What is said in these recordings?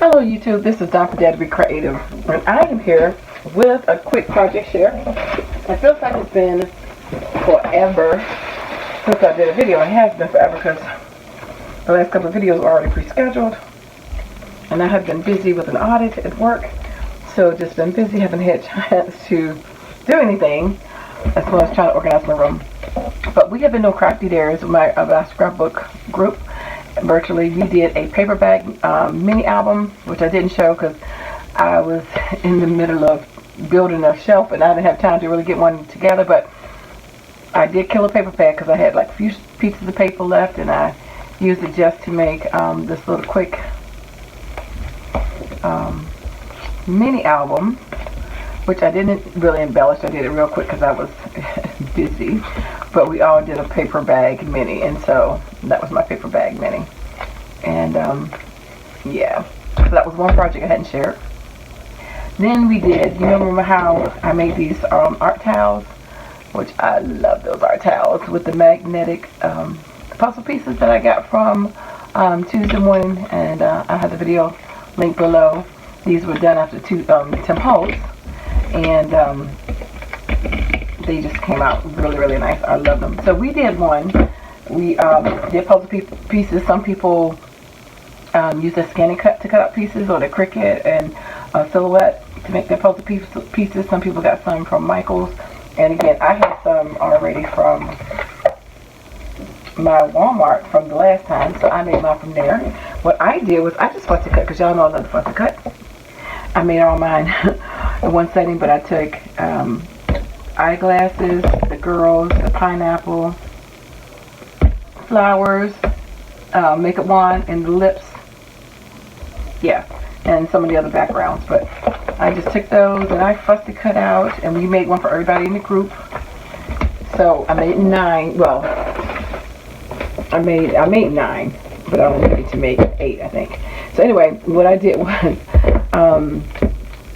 Hello YouTube, this is Dr. Dad to Be Creative, and I am here with a quick project share. It feels like it's been forever since I did a video. It has been forever because the last couple of videos were already pre-scheduled, and I have been busy with an audit at work, so just been busy, haven't had a chance to do anything as well as trying to organize my room. But we have been doing Crafty Dares with my scrapbook group. Virtually, we did a paper bag mini album, which I didn't show because I was in the middle of building a shelf and I didn't have time to really get one together. But I did kill a paper bag because I had like a few pieces of paper left, and I used it just to make this little quick mini album, which I didn't really embellish. I did it real quick because I was busy. But we all did a paper bag mini, and so that was my paper bag mini. And yeah, so that was one project I hadn't shared. Then we did, remember how I made these art towels, which I love those art towels with the magnetic puzzle pieces that I got from Tuesday morning, and I have the video link below. These were done after Tim Holtz, and they just came out really, really nice. I love them. So we did one. We did puzzle pieces. Some people use a scanning cut to cut out pieces, or the Cricut and Silhouette to make their puzzle pieces. Some people got some from Michael's. And again, I had some already from my Walmart from the last time, so I made mine from there. What I did was I just fussy cut, because y'all know I love the fussy cut. I made all mine in one setting, but I took eyeglasses, the girls, the pineapple, flowers, makeup wand, and the lips. Yeah, and some of the other backgrounds. But I just took those and I fussy cut out, and we made one for everybody in the group. So I made 9. Well, I made 9, but I only needed to make 8, I think. So anyway, what I did was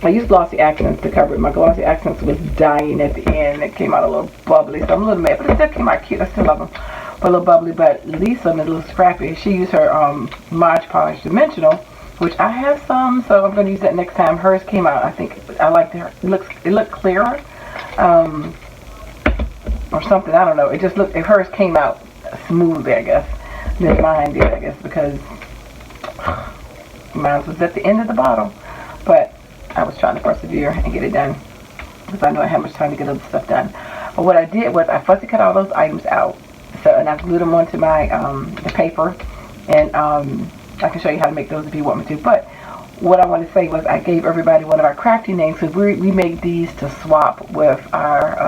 I used glossy accents to cover it. My glossy accents was dying at the end. It came out a little bubbly, so I'm a little mad, but it still came out cute. I still love them, but a little bubbly. But Lisa, a little scrappy, she used her Mod Podge Dimensional, which I have some, so I'm going to use that next time. Hers came out, I think I liked it. It looked clearer, or something. I don't know. It just looked. If hers came out smoothly, I guess, than mine did, I guess, because mine was at the end of the bottle, but I was trying to persevere and get it done because I know I had much time to get other stuff done. But what I did was I fussy cut all those items out, and I glued them onto my the paper, and I can show you how to make those if you want me to. But what I want to say was I gave everybody one of our crafty names, because we made these to swap with our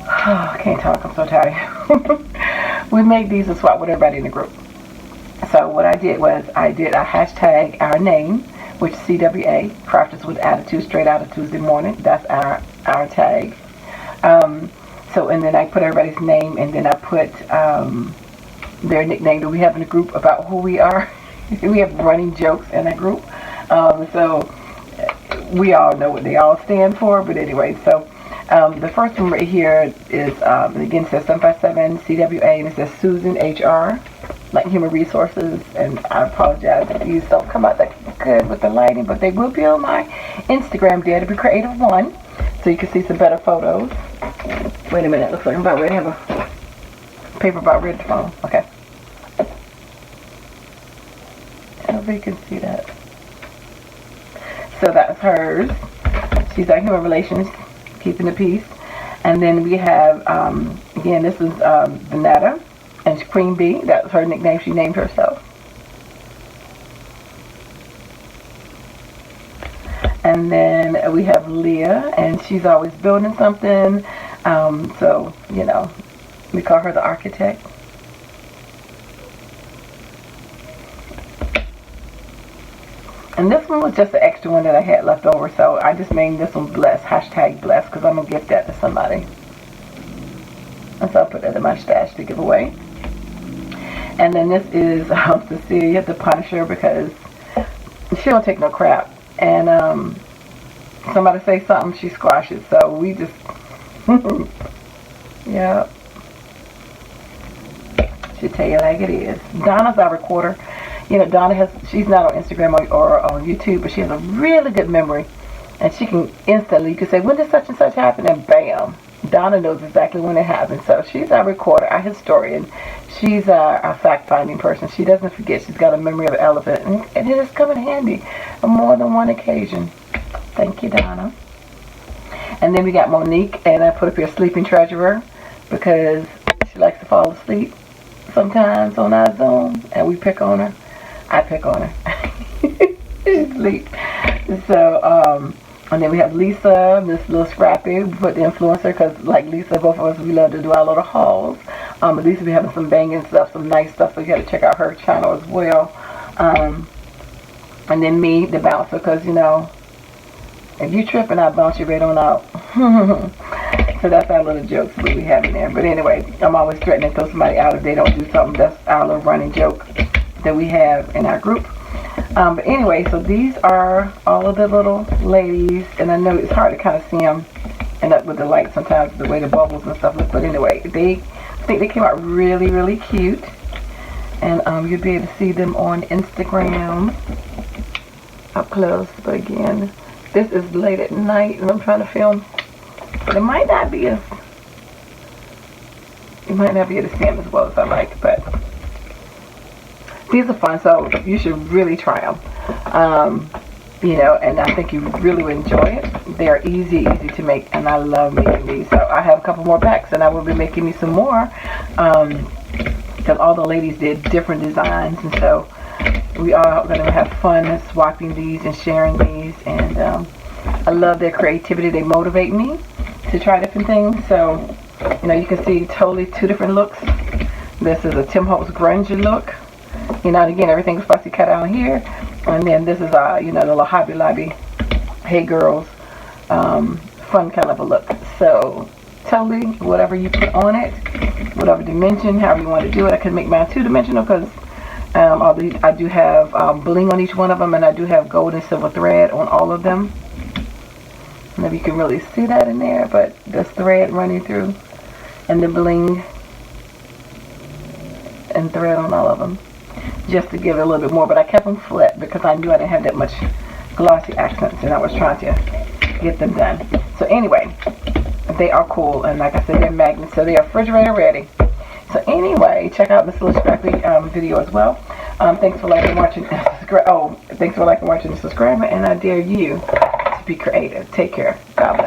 I can't talk, I'm so tired. We made these to swap with everybody in the group. So what I did was I did a hashtag our name, which CWA, Crafters with Attitude, straight out of Tuesday morning. That's our tag. So, and then I put everybody's name, and then I put their nickname that we have in the group about who we are. We have running jokes in that group. So we all know what they all stand for, but anyway, so the first one right here is, again, it says 757 CWA, and it says Susan HR, like Human Resources. And I apologize if these don't come out that good with the lighting, but they will be on my Instagram, Dare to Be Creative 1, so you can see some better photos. Wait a minute, looks like I'm about ready to have a paper about ready to fall. Okay. Everybody can see that. So that's hers. She's our Human Relations, keeping the peace. And then we have, again, this is Vanetta, and Queen Bee. That was her nickname. She named herself. And then we have Leah, and she's always building something. So, we call her the architect. And this one was just an extra one that I had left over, so I just named this one Blessed, hashtag Blessed, because I'm going to gift that to somebody. And so I'll put that in my stash to give away. And then this is Cecilia, the Punisher, because she don't take no crap. And somebody say something, she squashes. So we just, yeah. She'll tell you like it is. Donna's our recorder. You know, Donna she's not on Instagram or on YouTube, but she has a really good memory. And she can instantly, you can say, when did such and such happen? And bam, Donna knows exactly when it happened. So she's our recorder, our historian. She's our fact-finding person. She doesn't forget. She's got a memory of an elephant. And it has come in handy on more than one occasion. Thank you, Donna. And then we got Monique, and I put up here Sleeping Treasurer because she likes to fall asleep sometimes on our Zoom, and we pick on her. I pick on her. She sleeps. So, and then we have Lisa, this little scrappy. We put the influencer because, like Lisa, both of us, we love to do our little hauls. But Lisa be having some banging stuff, some nice stuff, so you got to check out her channel as well. And then me, the bouncer, because, you know, if you tripping, I bounce you right on out. So that's our little jokes that we have in there. But anyway, I'm always threatening to throw somebody out if they don't do something. That's our little running joke that we have in our group. But anyway, so these are all of the little ladies, and I know it's hard to kind of see them and up with the light sometimes, the way the bubbles and stuff look. But anyway, I think they came out really, really cute, and you'll be able to see them on Instagram up close. But again, this is late at night, and I'm trying to film, but it might not be as able to see them as well as I like, but. These are fun, so you should really try them. You know, and I think you really would enjoy it. They are easy to make, and I love making these. So I have a couple more packs, and I will be making me some more because all the ladies did different designs, and so we are going to have fun swapping these and sharing these. And I love their creativity. They motivate me to try different things. So, you know, you can see totally two different looks. This is a Tim Holtz grunge look. You know, and again, everything's fussy cut out here. And then this is, you know, the little Hobby Lobby, hey girls, fun kind of a look. So, totally, whatever you put on it, whatever dimension, however you want to do it. I can make mine two-dimensional because I do have bling on each one of them, and I do have gold and silver thread on all of them. Maybe you can really see that in there, but there's thread running through, and the bling and thread on all of them, just to give it a little bit more. But I kept them flat because I knew I didn't have that much glossy accents, and I was trying to get them done. So anyway, they are cool, and like I said, they're magnets, so they are refrigerator ready. So anyway, check out this little scrappy video as well. Thanks for liking, watching, thanks for liking, watching, and subscribing, and I dare you to be creative. Take care. God bless.